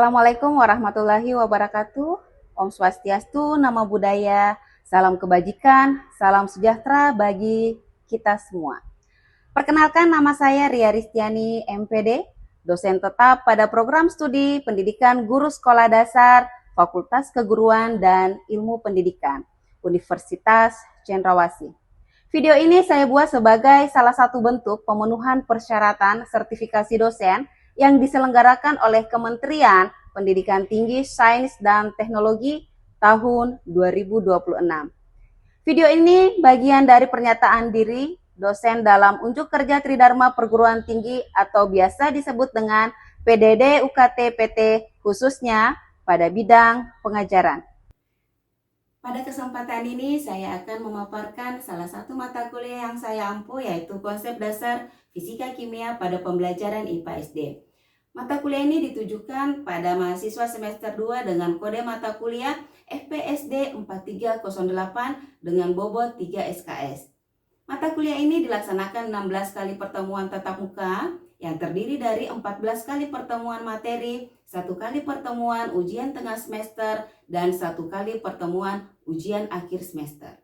Assalamualaikum warahmatullahi wabarakatuh. Om Swastiastu, Namo Buddhaya, salam kebajikan, salam sejahtera bagi kita semua. Perkenalkan, nama saya Ria Ristiani, MPD, dosen tetap pada program studi pendidikan guru sekolah dasar, Fakultas Keguruan dan Ilmu Pendidikan, Universitas Cendrawasih. Video ini saya buat sebagai salah satu bentuk pemenuhan persyaratan sertifikasi dosen yang diselenggarakan oleh Kementerian Pendidikan Tinggi, Sains, dan Teknologi tahun 2026. Video ini bagian dari pernyataan diri dosen dalam unjuk kerja Tridharma Perguruan Tinggi atau biasa disebut dengan PDD UKT PT khususnya pada bidang pengajaran. Pada kesempatan ini saya akan memaparkan salah satu mata kuliah yang saya ampu, yaitu konsep dasar fisika kimia pada pembelajaran IPA SD. Mata kuliah ini ditujukan pada mahasiswa semester 2 dengan kode mata kuliah FPSD 4308 dengan bobot 3 SKS. Mata kuliah ini dilaksanakan 16 kali pertemuan tatap muka yang terdiri dari 14 kali pertemuan materi, 1 kali pertemuan ujian tengah semester, dan 1 kali pertemuan ujian akhir semester.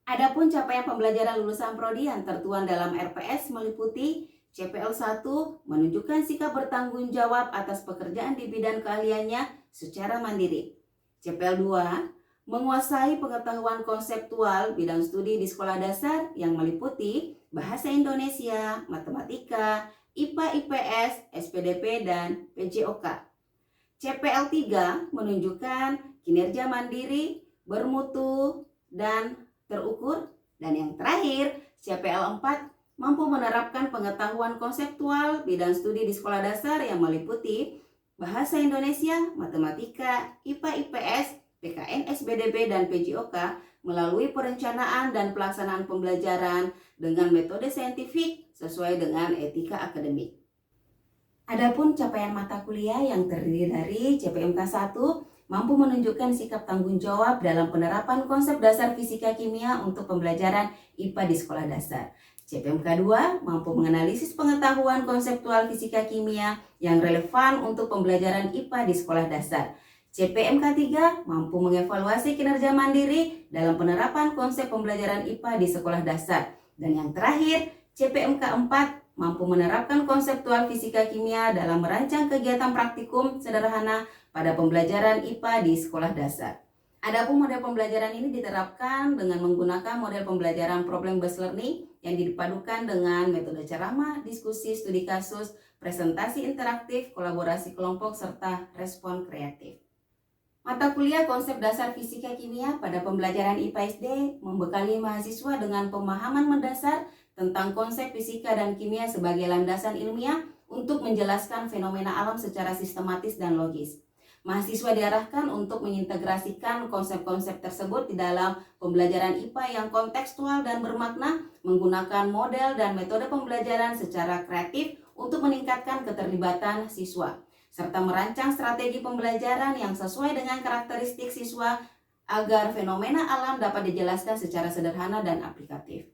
Adapun capaian pembelajaran lulusan prodi yang tertuang dalam RPS meliputi CPL 1 menunjukkan sikap bertanggung jawab atas pekerjaan di bidang keahliannya secara mandiri. CPL 2 menguasai pengetahuan konseptual bidang studi di sekolah dasar yang meliputi bahasa Indonesia, matematika, IPA, IPS, SPDP, dan PJOK. CPL 3 menunjukkan kinerja mandiri, bermutu, dan terukur. Dan yang terakhir, CPL 4 mampu menerapkan pengetahuan konseptual bidang studi di sekolah dasar yang meliputi bahasa Indonesia, matematika, IPA, IPS, PKN, SPDP, dan PJOK melalui perencanaan dan pelaksanaan pembelajaran dengan metode saintifik sesuai dengan etika akademik. Adapun capaian mata kuliah yang terdiri dari CPMK 1 mampu menunjukkan sikap tanggung jawab dalam penerapan konsep dasar fisika kimia untuk pembelajaran IPA di sekolah dasar. CPMK 2 mampu menganalisis pengetahuan konseptual fisika kimia yang relevan untuk pembelajaran IPA di sekolah dasar. CPMK 3 mampu mengevaluasi kinerja mandiri dalam penerapan konsep pembelajaran IPA di sekolah dasar. Dan yang terakhir, CPMK 4 mampu menerapkan konseptual fisika kimia dalam merancang kegiatan praktikum sederhana pada pembelajaran IPA di sekolah dasar. Adapun model pembelajaran ini diterapkan dengan menggunakan model pembelajaran problem-based learning yang dipadukan dengan metode ceramah, diskusi, studi kasus, presentasi interaktif, kolaborasi kelompok, serta respon kreatif. Mata kuliah konsep dasar fisika kimia pada pembelajaran IPA SD membekali mahasiswa dengan pemahaman mendasar tentang konsep fisika dan kimia sebagai landasan ilmiah untuk menjelaskan fenomena alam secara sistematis dan logis. Mahasiswa diarahkan untuk mengintegrasikan konsep-konsep tersebut di dalam pembelajaran IPA yang kontekstual dan bermakna, menggunakan model dan metode pembelajaran secara kreatif untuk meningkatkan keterlibatan siswa, serta merancang strategi pembelajaran yang sesuai dengan karakteristik siswa agar fenomena alam dapat dijelaskan secara sederhana dan aplikatif.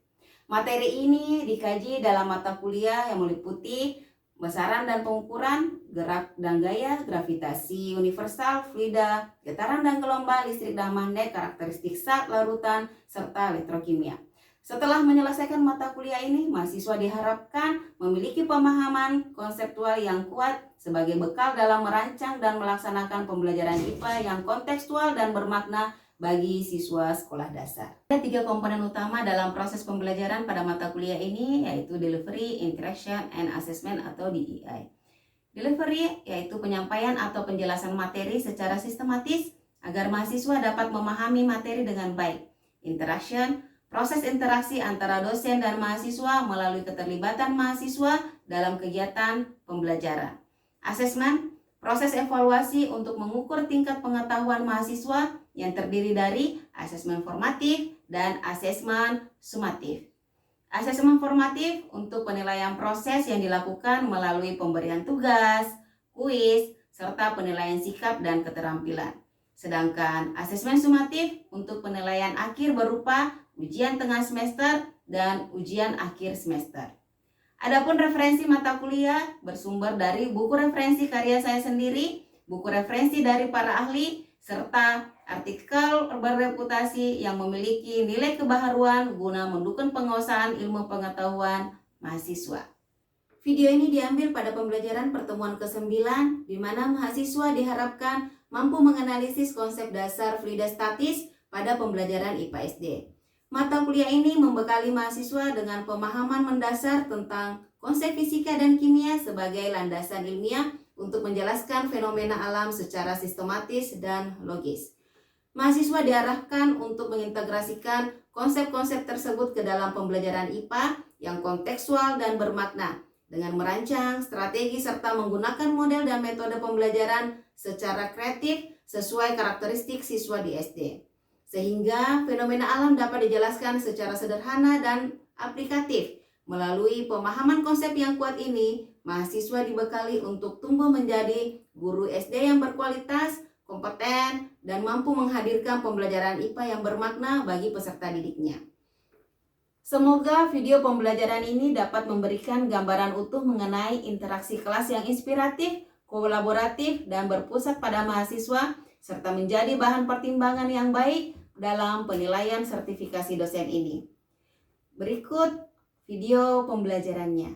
Materi ini dikaji dalam mata kuliah yang meliputi besaran dan pengukuran, gerak dan gaya, gravitasi universal, fluida, getaran dan gelombang, listrik dan magnet, karakteristik zat, larutan, serta elektrokimia. Setelah menyelesaikan mata kuliah ini, mahasiswa diharapkan memiliki pemahaman konseptual yang kuat sebagai bekal dalam merancang dan melaksanakan pembelajaran IPA yang kontekstual dan bermakna bagi siswa sekolah dasar. Ada 3 komponen utama dalam proses pembelajaran pada mata kuliah ini, yaitu delivery, interaction, and assessment atau DEI. Delivery yaitu penyampaian atau penjelasan materi secara sistematis agar mahasiswa dapat memahami materi dengan baik. Interaction, proses interaksi antara dosen dan mahasiswa melalui keterlibatan mahasiswa dalam kegiatan pembelajaran. Assessment, proses evaluasi untuk mengukur tingkat pengetahuan mahasiswa yang terdiri dari asesmen formatif dan asesmen sumatif. Asesmen formatif untuk penilaian proses yang dilakukan melalui pemberian tugas, kuis, serta penilaian sikap dan keterampilan. Sedangkan asesmen sumatif untuk penilaian akhir berupa ujian tengah semester dan ujian akhir semester. Adapun referensi mata kuliah bersumber dari buku referensi karya saya sendiri, buku referensi dari para ahli, serta artikel berreputasi yang memiliki nilai kebaharuan guna mendukung penguasaan ilmu pengetahuan mahasiswa. Video ini diambil pada pembelajaran pertemuan ke-9, di mana mahasiswa diharapkan mampu menganalisis konsep dasar fluidostatis pada pembelajaran IPA SD. Mata kuliah ini membekali mahasiswa dengan pemahaman mendasar tentang konsep fisika dan kimia sebagai landasan ilmiah untuk menjelaskan fenomena alam secara sistematis dan logis. Mahasiswa diarahkan untuk mengintegrasikan konsep-konsep tersebut ke dalam pembelajaran IPA yang kontekstual dan bermakna, dengan merancang strategi serta menggunakan model dan metode pembelajaran secara kreatif sesuai karakteristik siswa di SD. Sehingga fenomena alam dapat dijelaskan secara sederhana dan aplikatif. Melalui pemahaman konsep yang kuat ini, mahasiswa dibekali untuk tumbuh menjadi guru SD yang berkualitas, kompeten, dan mampu menghadirkan pembelajaran IPA yang bermakna bagi peserta didiknya. Semoga video pembelajaran ini dapat memberikan gambaran utuh mengenai interaksi kelas yang inspiratif, kolaboratif, dan berpusat pada mahasiswa, serta menjadi bahan pertimbangan yang baik dalam penilaian sertifikasi dosen ini. Berikut video pembelajarannya.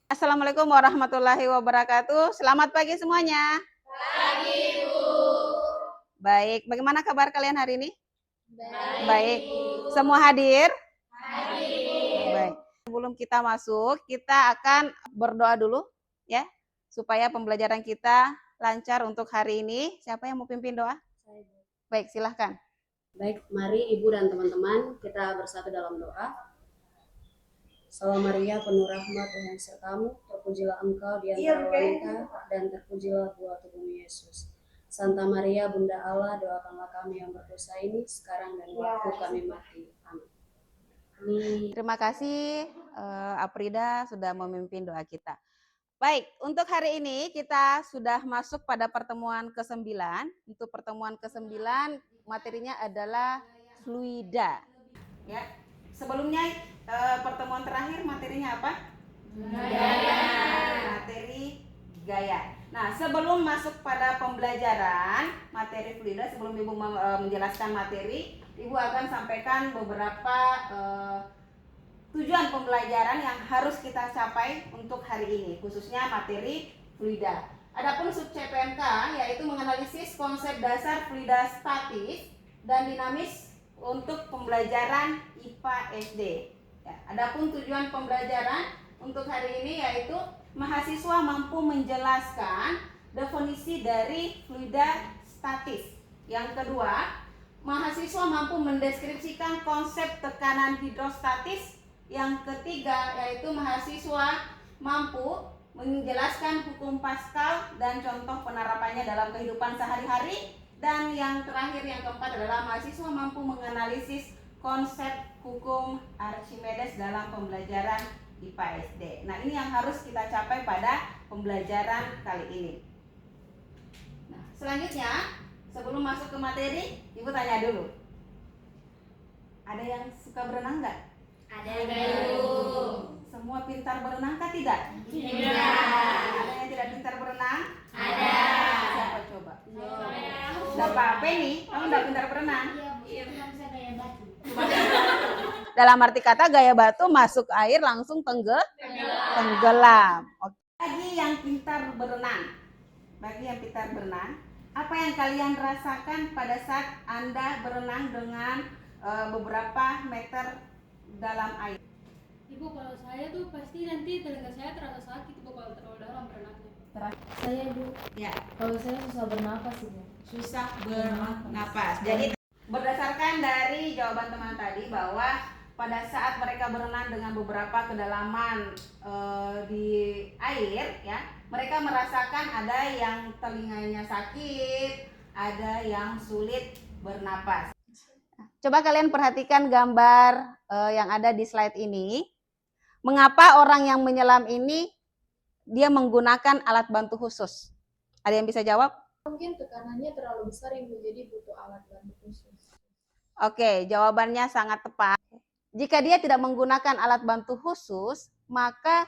Assalamualaikum warahmatullahi wabarakatuh. Selamat pagi semuanya. Pagi, Bu. Baik, bagaimana kabar kalian hari ini? Baik. Semua hadir? Hadir. Baik. Sebelum kita masuk, kita akan berdoa dulu ya, supaya pembelajaran kita lancar untuk hari ini. Siapa yang mau pimpin doa? Saya, Bu. Baik, silahkan. Baik, mari Ibu dan teman-teman kita bersatu dalam doa. Salam Maria, penuh rahmat, Tuhan sertamu, terpujilah Engkau di antara wanita, dan terpujilah buah tubuhmu Yesus. Santa Maria, Bunda Allah, doakanlah kami yang berdosa ini sekarang dan waktu kami mati. Amin. Terima kasih Aprida sudah memimpin doa kita. Baik, untuk hari ini kita sudah masuk pada pertemuan ke-9. Untuk pertemuan ke-9 materinya adalah fluida. Ya. Sebelumnya pertemuan terakhir materinya apa? Gaya. Materi gaya. Nah, sebelum masuk pada pembelajaran materi fluida, sebelum Ibu menjelaskan materi, Ibu akan sampaikan beberapa tujuan pembelajaran yang harus kita capai untuk hari ini, khususnya materi fluida. Adapun sub CPMK yaitu menganalisis konsep dasar fluida statis dan dinamis untuk pembelajaran IPA SD. Ya, adapun tujuan pembelajaran untuk hari ini yaitu mahasiswa mampu menjelaskan definisi dari fluida statis. Yang kedua, mahasiswa mampu mendeskripsikan konsep tekanan hidrostatis. Yang ketiga, yaitu mahasiswa mampu menjelaskan hukum Pascal dan contoh penerapannya dalam kehidupan sehari-hari. Dan yang terakhir, yang keempat adalah mahasiswa mampu menganalisis konsep hukum Archimedes dalam pembelajaran IPA SD. Nah, ini yang harus kita capai pada pembelajaran kali ini. Nah, selanjutnya, sebelum masuk ke materi, Ibu tanya dulu. Ada yang suka berenang nggak? Ada, Bu. Semua pintar berenang kah tidak? Tidak. Ada yang tidak pintar berenang? Ada. Siapa coba? Saya. Gak apa-apa nih, kamu nggak pintar berenang. Iya, cuma bisa gaya batu. Dalam arti kata gaya batu masuk air langsung tenggelam. Oke. Bagi yang pintar berenang, apa yang kalian rasakan pada saat Anda berenang dengan beberapa meter dalam air? Ibu, kalau saya tuh pasti nanti telinga saya terasa sakit, Ibu, kalau terlalu dalam berenangnya. Saya, Bu, Ya, kalau saya susah bernapas, Ibu. susah bernapas. Jadi berdasarkan dari jawaban teman tadi bahwa pada saat mereka berenang dengan beberapa kedalaman di air, ya, mereka merasakan ada yang telinganya sakit, ada yang sulit bernapas. Coba kalian perhatikan gambar yang ada di slide ini. Mengapa orang yang menyelam ini dia menggunakan alat bantu khusus? Ada yang bisa jawab? Mungkin tekanannya terlalu besar, Ibu, jadi butuh alat bantu khusus. Oke, jawabannya sangat tepat. Jika dia tidak menggunakan alat bantu khusus, maka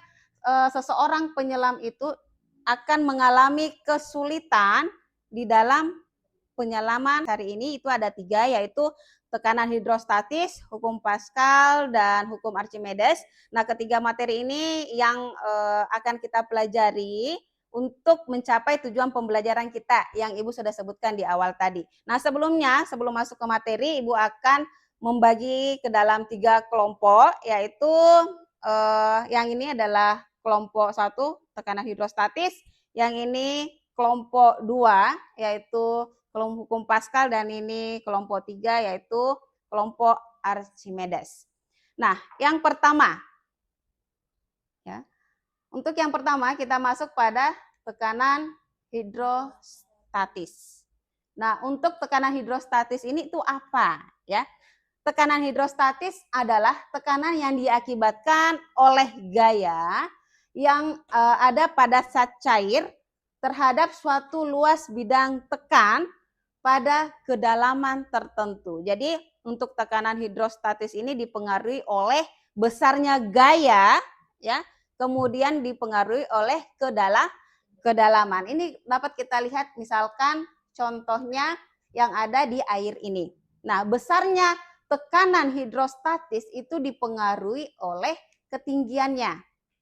seseorang penyelam itu akan mengalami kesulitan di dalam penyelaman hari ini itu ada 3, yaitu tekanan hidrostatis, hukum Pascal, dan hukum Archimedes. Nah, ketiga materi ini yang akan kita pelajari untuk mencapai tujuan pembelajaran kita yang Ibu sudah sebutkan di awal tadi. Nah, sebelumnya, sebelum masuk ke materi, Ibu akan membagi ke dalam 3 kelompok, yaitu yang ini adalah kelompok 1, tekanan hidrostatis, yang ini kelompok 2, yaitu kelompok hukum Pascal, dan ini kelompok 3, yaitu kelompok Archimedes. Nah, yang pertama, ya, untuk yang pertama kita masuk pada tekanan hidrostatis. Nah, untuk tekanan hidrostatis ini itu apa? Ya, tekanan hidrostatis adalah tekanan yang diakibatkan oleh gaya yang ada pada zat cair terhadap suatu luas bidang tekan pada kedalaman tertentu. Jadi untuk tekanan hidrostatis ini dipengaruhi oleh besarnya gaya, ya, kemudian dipengaruhi oleh kedalaman. Ini dapat kita lihat misalkan contohnya yang ada di air ini. Nah, besarnya tekanan hidrostatis itu dipengaruhi oleh ketinggiannya,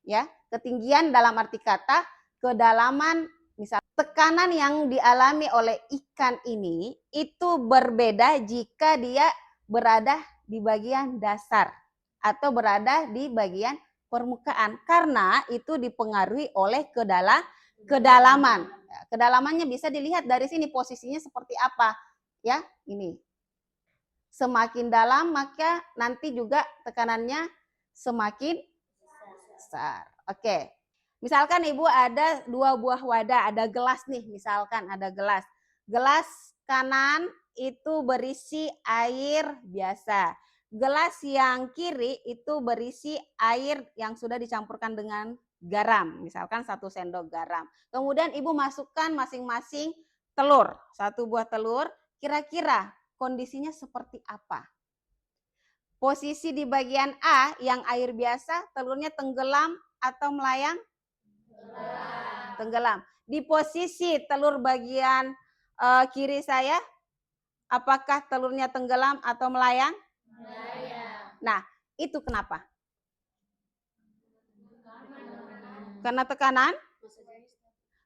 ya. Ketinggian dalam arti kata kedalaman. Misal tekanan yang dialami oleh ikan ini itu berbeda jika dia berada di bagian dasar atau berada di bagian permukaan, karena itu dipengaruhi oleh kedalaman. Kedalamannya bisa dilihat dari sini posisinya seperti apa, ya. Ini semakin dalam maka nanti juga tekanannya semakin besar. Oke. Misalkan Ibu ada 2 buah wadah, ada gelas nih, misalkan ada gelas. Gelas kanan itu berisi air biasa. Gelas yang kiri itu berisi air yang sudah dicampurkan dengan garam, misalkan 1 sendok garam. Kemudian Ibu masukkan masing-masing telur, 1 buah telur, kira-kira kondisinya seperti apa? Posisi di bagian A yang air biasa, telurnya tenggelam atau melayang? Tenggelam. Di posisi telur bagian kiri saya, apakah telurnya tenggelam atau melayang? Melayang. Nah, itu kenapa? Karena tekanan?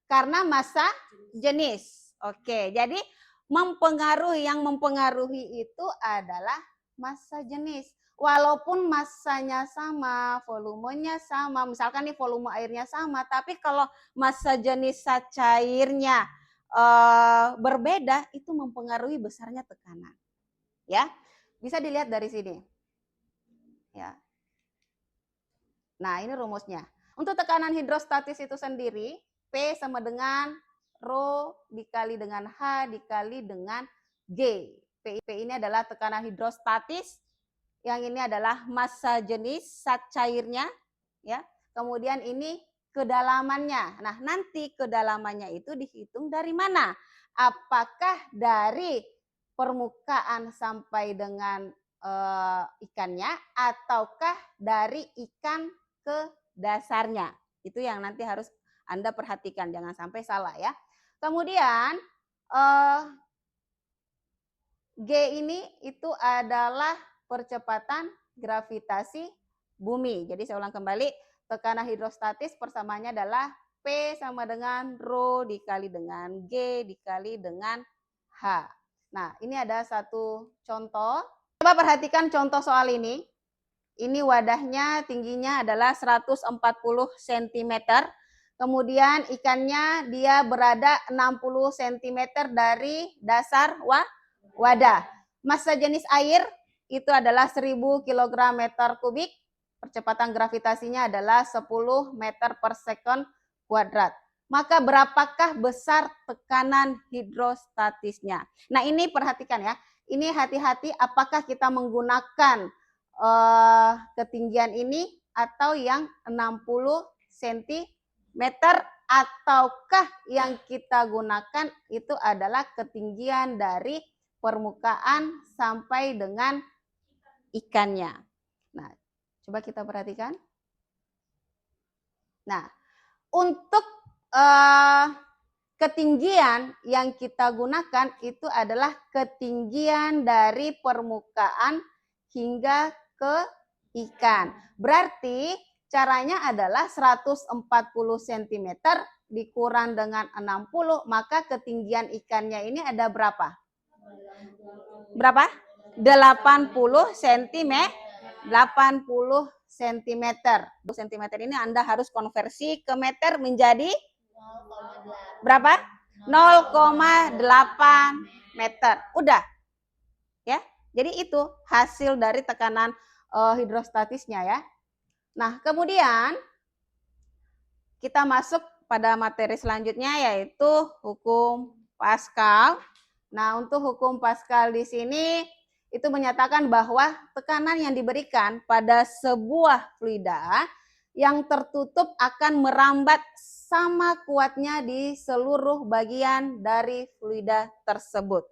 Karena massa jenis. Oke, jadi yang mempengaruhi itu adalah massa jenis. Walaupun massanya sama, volumenya sama, misalkan nih volume airnya sama, tapi kalau massa jenis zat cairnya berbeda, itu mempengaruhi besarnya tekanan. Ya, bisa dilihat dari sini. Ya. Nah, ini rumusnya. Untuk tekanan hidrostatis itu sendiri, P sama dengan Rho dikali dengan H dikali dengan G. P ini adalah tekanan hidrostatis. Yang ini adalah massa jenis zat cairnya, ya. Kemudian ini kedalamannya. Nah, nanti kedalamannya itu dihitung dari mana? Apakah dari permukaan sampai dengan ikannya, ataukah dari ikan ke dasarnya? Itu yang nanti harus Anda perhatikan, jangan sampai salah ya. Kemudian G ini itu adalah percepatan gravitasi bumi. Jadi saya ulang kembali, tekanan hidrostatis persamanya adalah P sama dengan Rho dikali dengan G dikali dengan H. Nah, ini ada satu contoh. Coba perhatikan contoh soal ini. Ini wadahnya tingginya adalah 140 cm. Kemudian ikannya dia berada 60 cm dari dasar wadah. Massa jenis air itu adalah 1000 kg meter kubik. Percepatan gravitasinya adalah 10 meter per second kuadrat. Maka berapakah besar tekanan hidrostatisnya? Nah, ini perhatikan ya. Ini hati-hati apakah kita menggunakan ketinggian ini atau yang 60 cm, ataukah yang kita gunakan itu adalah ketinggian dari permukaan sampai dengan ikannya. Nah, coba kita perhatikan. Nah, untuk ketinggian yang kita gunakan itu adalah ketinggian dari permukaan hingga ke ikan. Berarti caranya adalah 140 cm dikurang dengan 60, maka ketinggian ikannya ini ada berapa? Berapa? 80 cm. 80 cm. 2 cm ini Anda harus konversi ke meter menjadi berapa? 0,8 meter. Udah. Ya. Jadi itu hasil dari tekanan hidrostatisnya ya. Nah, kemudian kita masuk pada materi selanjutnya yaitu hukum Pascal. Nah, untuk hukum Pascal di sini itu menyatakan bahwa tekanan yang diberikan pada sebuah fluida yang tertutup akan merambat sama kuatnya di seluruh bagian dari fluida tersebut.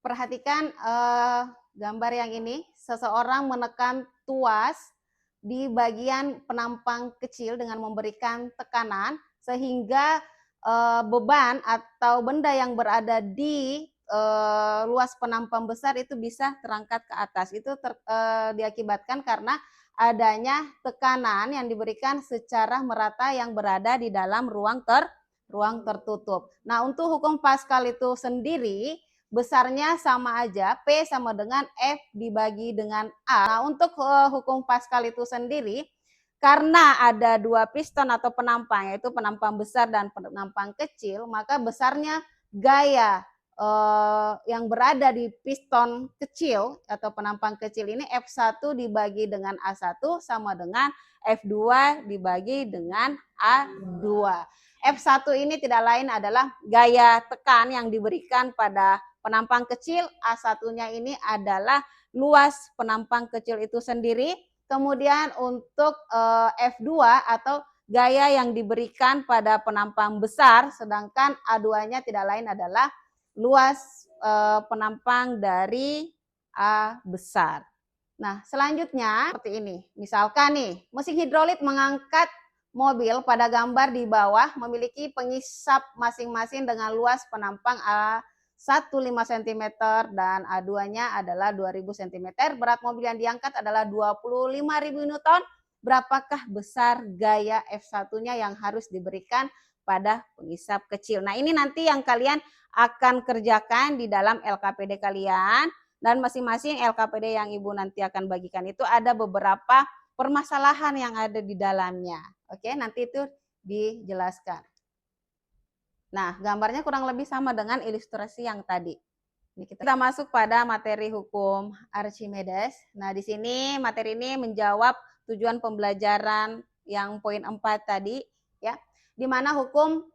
Perhatikan gambar yang ini, seseorang menekan tuas di bagian penampang kecil dengan memberikan tekanan sehingga beban atau benda yang berada di luas penampang besar itu bisa terangkat ke atas. Itu diakibatkan karena adanya tekanan yang diberikan secara merata yang berada di dalam ruang tertutup. Nah, untuk hukum Pascal itu sendiri besarnya sama aja, P sama dengan F dibagi dengan A. Nah, untuk hukum Pascal itu sendiri, karena ada dua piston atau penampang, yaitu penampang besar dan penampang kecil, maka besarnya gaya yang berada di piston kecil atau penampang kecil ini F1 dibagi dengan A1 sama dengan F2 dibagi dengan A2. F1 ini tidak lain adalah gaya tekan yang diberikan pada penampang kecil, A1-nya ini adalah luas penampang kecil itu sendiri. Kemudian untuk F2 atau gaya yang diberikan pada penampang besar, sedangkan A2-nya tidak lain adalah luas penampang dari A besar. Nah, selanjutnya seperti ini. Misalkan nih, mesin hidrolik mengangkat mobil pada gambar di bawah memiliki pengisap masing-masing dengan luas penampang A1 5 cm dan A2-nya adalah 2000 cm. Berat mobil yang diangkat adalah 25.000 Newton. Berapakah besar gaya F1-nya yang harus diberikan pada pengisap kecil? Nah, ini nanti yang kalian akan kerjakan di dalam LKPD kalian, dan masing-masing LKPD yang Ibu nanti akan bagikan itu ada beberapa permasalahan yang ada di dalamnya. Oke, nanti itu dijelaskan. Nah, gambarnya kurang lebih sama dengan ilustrasi yang tadi. Ini kita masuk pada materi hukum Archimedes. Nah, di sini materi ini menjawab tujuan pembelajaran yang poin 4 tadi, ya. Di mana hukum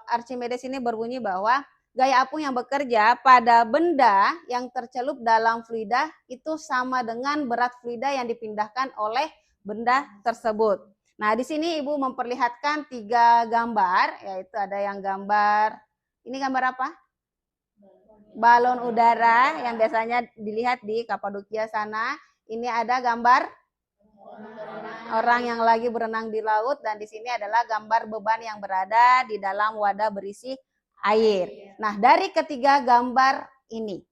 Archimedes ini berbunyi bahwa gaya apung yang bekerja pada benda yang tercelup dalam fluida itu sama dengan berat fluida yang dipindahkan oleh benda tersebut. Nah, di sini Ibu memperlihatkan 3 gambar, yaitu ada yang gambar, ini gambar apa? Balon udara yang biasanya dilihat di Kapadokia sana. Ini ada gambar orang yang lagi berenang di laut, dan di sini adalah gambar beban yang berada di dalam wadah berisi air. Nah, dari ketiga gambar ini,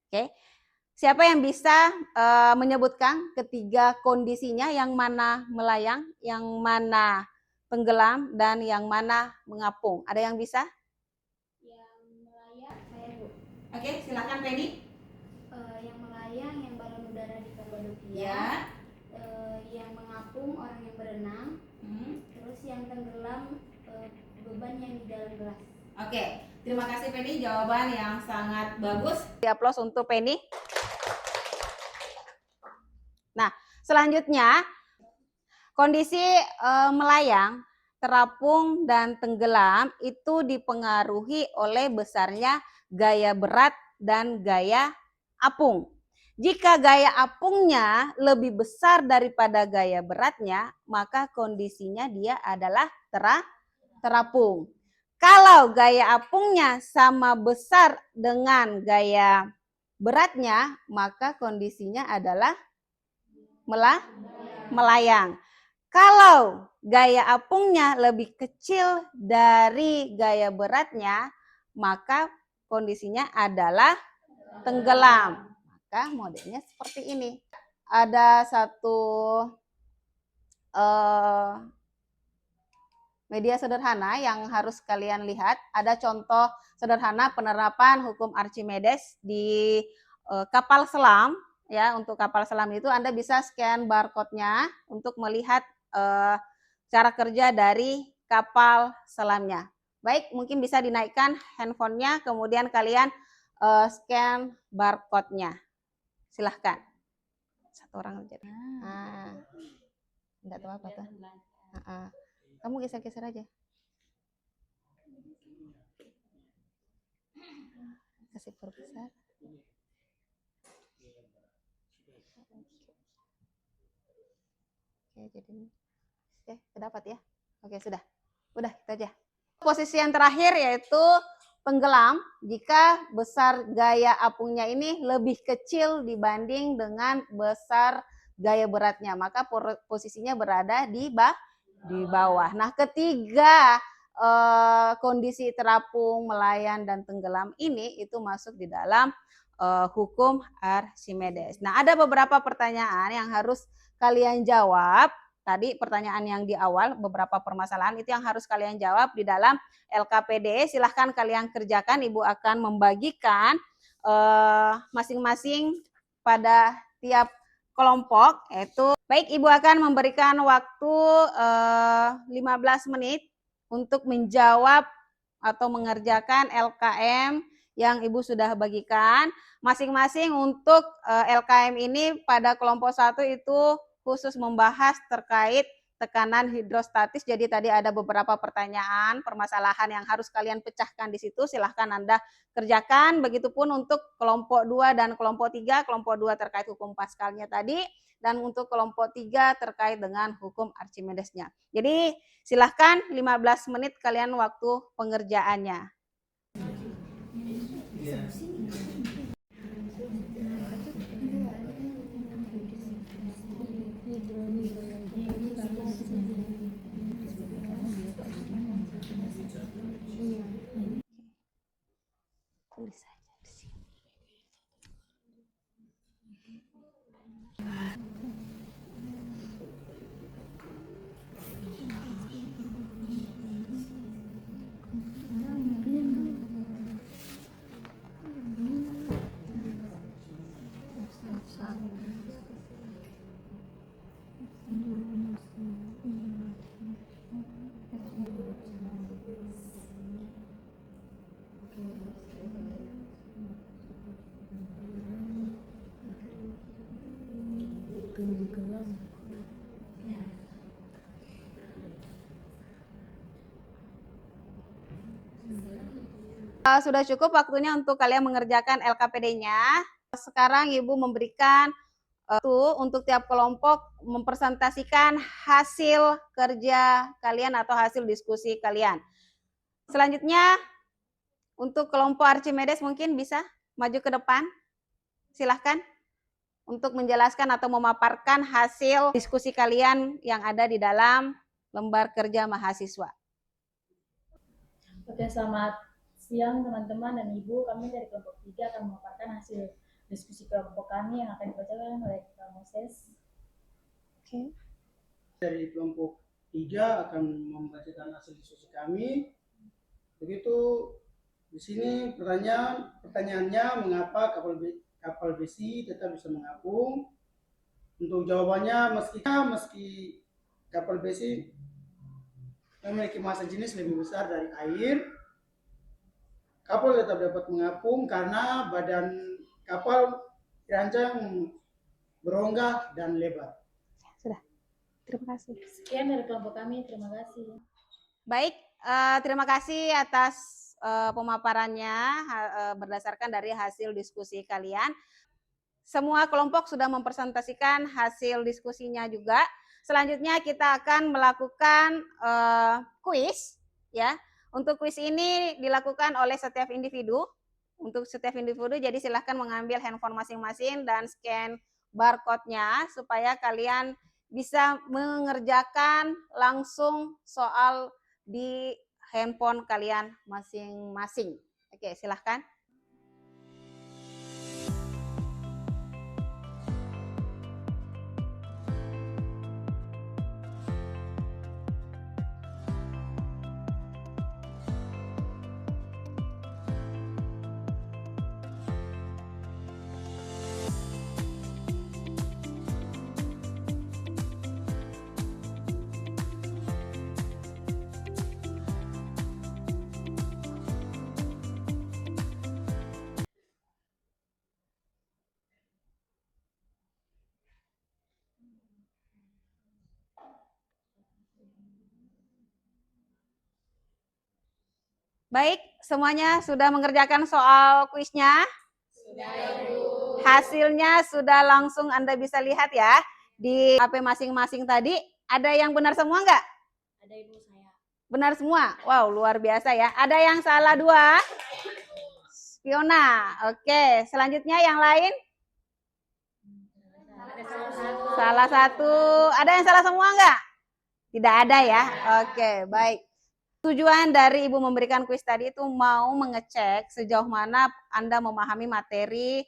oke, siapa yang bisa menyebutkan ketiga kondisinya, yang mana melayang, yang mana tenggelam, dan yang mana mengapung? Ada yang bisa? Yang melayang saya, Bu. Oke, silakan Penny. Yang melayang yang balon udara di Kapadokia. Ya. Yang mengapung orang yang berenang. Terus yang tenggelam beban yang di dalam gelas. Oke, terima kasih Penny, jawaban yang sangat bagus. Aplaus untuk Penny. Nah, selanjutnya kondisi melayang, terapung, dan tenggelam itu dipengaruhi oleh besarnya gaya berat dan gaya apung. Jika gaya apungnya lebih besar daripada gaya beratnya, maka kondisinya dia adalah terapung. Kalau gaya apungnya sama besar dengan gaya beratnya, maka kondisinya adalah melayang. Kalau gaya apungnya lebih kecil dari gaya beratnya, maka kondisinya adalah tenggelam. Maka modelnya seperti ini. Ada satu media sederhana yang harus kalian lihat. Ada contoh sederhana penerapan hukum Archimedes di kapal selam. Ya, untuk kapal selam itu Anda bisa scan barcode-nya untuk melihat cara kerja dari kapal selamnya. Baik, mungkin bisa dinaikkan handphonenya, kemudian kalian scan barcode-nya. Silahkan. Satu orang aja. Enggak tahu apa tuh. Kamu geser-geser aja. Kasih perbesar. Oke, jadi dapat ya. Oke, sudah. Udah, itu aja. Posisi yang terakhir yaitu tenggelam jika besar gaya apungnya ini lebih kecil dibanding dengan besar gaya beratnya, maka posisinya berada di bawah. Nah, ketiga kondisi terapung, melayan, dan tenggelam ini itu masuk di dalam hukum Archimedes. Nah, ada beberapa pertanyaan yang harus kalian jawab. Tadi pertanyaan yang di awal, beberapa permasalahan itu yang harus kalian jawab di dalam LKPD. Silahkan kalian kerjakan, Ibu akan membagikan masing-masing pada tiap kelompok. Yaitu, baik, Ibu akan memberikan waktu 15 menit untuk menjawab atau mengerjakan LKM yang Ibu sudah bagikan. Masing-masing untuk LKM ini pada kelompok 1 itu khusus membahas terkait tekanan hidrostatis. Jadi tadi ada beberapa pertanyaan, permasalahan yang harus kalian pecahkan di situ. Silahkan Anda kerjakan. Begitupun untuk kelompok 2 dan kelompok 3. Kelompok 2 terkait hukum Pascalnya tadi, dan untuk kelompok 3 terkait dengan hukum Archimedesnya. Jadi silahkan 15 menit kalian waktu pengerjaannya. Tulis saja di sini. Sudah cukup waktunya untuk kalian mengerjakan LKPD-nya. Sekarang Ibu memberikan untuk tiap kelompok mempresentasikan hasil kerja kalian atau hasil diskusi kalian. Selanjutnya untuk kelompok Archimedes mungkin bisa maju ke depan. Silahkan untuk menjelaskan atau memaparkan hasil diskusi kalian yang ada di dalam lembar kerja mahasiswa. Oke, selamat siang teman-teman dan Ibu. Kami dari kelompok 3 akan memaparkan hasil diskusi kelompok kami yang akan dibacakan oleh Kak Moses. Oke. Dari kelompok 3 akan membacakan hasil diskusi kami. Begitu di sini pertanyaannya mengapa kapal besi tetap bisa mengapung? Untuk jawabannya meski kapal besi memiliki massa jenis lebih besar dari air, kapal tetap dapat mengapung karena badan kapal dirancang berongga dan lebar. Sudah. Terima kasih. Sekian dari kelompok kami. Terima kasih. Baik, terima kasih atas pemaparannya berdasarkan dari hasil diskusi kalian. Semua kelompok sudah mempresentasikan hasil diskusinya juga. Selanjutnya kita akan melakukan kuis, ya. Untuk kuis ini dilakukan oleh setiap individu. Untuk setiap individu, jadi silahkan mengambil handphone masing-masing dan scan barcode-nya supaya kalian bisa mengerjakan langsung soal di handphone kalian masing-masing. Oke, silahkan. Baik, semuanya sudah mengerjakan soal kuisnya? Sudah, Ibu. Hasilnya sudah langsung Anda bisa lihat ya di HP masing-masing tadi. Ada yang benar semua nggak? Ada Ibu saya. Benar semua? Wow, luar biasa ya. Ada yang salah 2? Fiona. Oke, selanjutnya yang lain? Salah 1. Ada yang salah semua nggak? Tidak ada ya? Oke, baik. Tujuan dari Ibu memberikan kuis tadi itu mau mengecek sejauh mana Anda memahami materi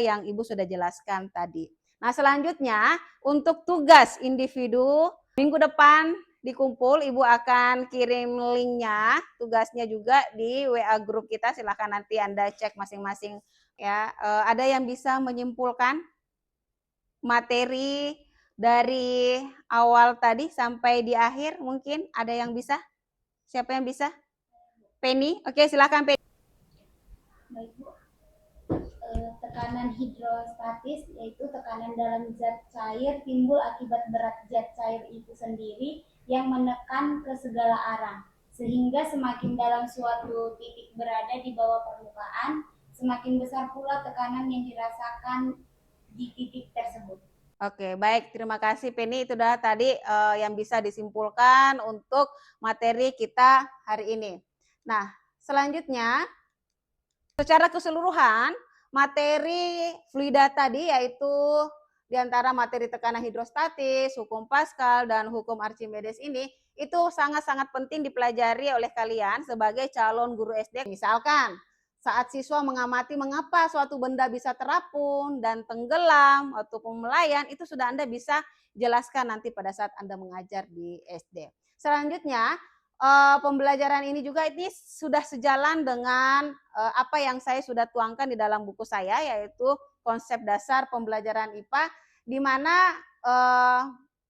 yang Ibu sudah jelaskan tadi. Nah, selanjutnya untuk tugas individu minggu depan dikumpul, Ibu akan kirim linknya, tugasnya juga di WA grup kita. Silahkan nanti Anda cek masing-masing ya. Ada yang bisa menyimpulkan materi dari awal tadi sampai di akhir? Mungkin ada yang bisa? Siapa yang bisa? Penny? Oke, silakan Penny. Baik, Bu. Tekanan hidrostatis yaitu tekanan dalam zat cair timbul akibat berat zat cair itu sendiri yang menekan ke segala arah, sehingga semakin dalam suatu titik berada di bawah permukaan, semakin besar pula tekanan yang dirasakan di titik tersebut. Oke, baik. Terima kasih Penny. Itu dah tadi yang bisa disimpulkan untuk materi kita hari ini. Nah, selanjutnya secara keseluruhan materi fluida tadi yaitu diantara materi tekanan hidrostatis, hukum Pascal, dan hukum Archimedes ini itu sangat-sangat penting dipelajari oleh kalian sebagai calon guru SD. Misalkan saat siswa mengamati mengapa suatu benda bisa terapung dan tenggelam ataupun melayang, itu sudah Anda bisa jelaskan nanti pada saat Anda mengajar di SD. Selanjutnya, pembelajaran ini juga ini sudah sejalan dengan apa yang saya sudah tuangkan di dalam buku saya, yaitu konsep dasar pembelajaran IPA, di mana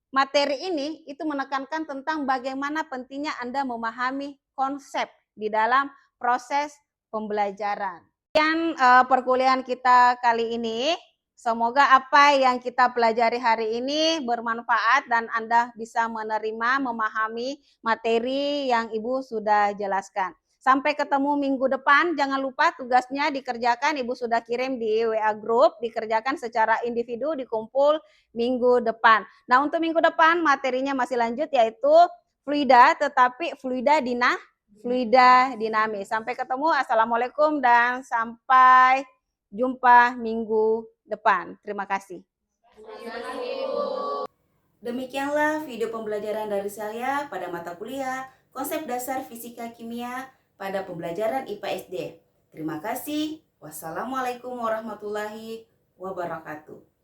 materi ini itu menekankan tentang bagaimana pentingnya Anda memahami konsep di dalam proses pembelajaran. Sekian perkuliahan kita kali ini. Semoga apa yang kita pelajari hari ini bermanfaat dan Anda bisa menerima, memahami materi yang Ibu sudah jelaskan. Sampai ketemu minggu depan, jangan lupa tugasnya dikerjakan, Ibu sudah kirim di WA Group, dikerjakan secara individu, dikumpul minggu depan. Nah, untuk minggu depan materinya masih lanjut yaitu fluida, tetapi fluida dinamis. Sampai ketemu, assalamualaikum dan sampai jumpa minggu depan. Terima kasih. Demikianlah video pembelajaran dari saya pada mata kuliah Konsep Dasar Fisika Kimia pada pembelajaran IPA SD. Terima kasih. Wassalamualaikum warahmatullahi wabarakatuh.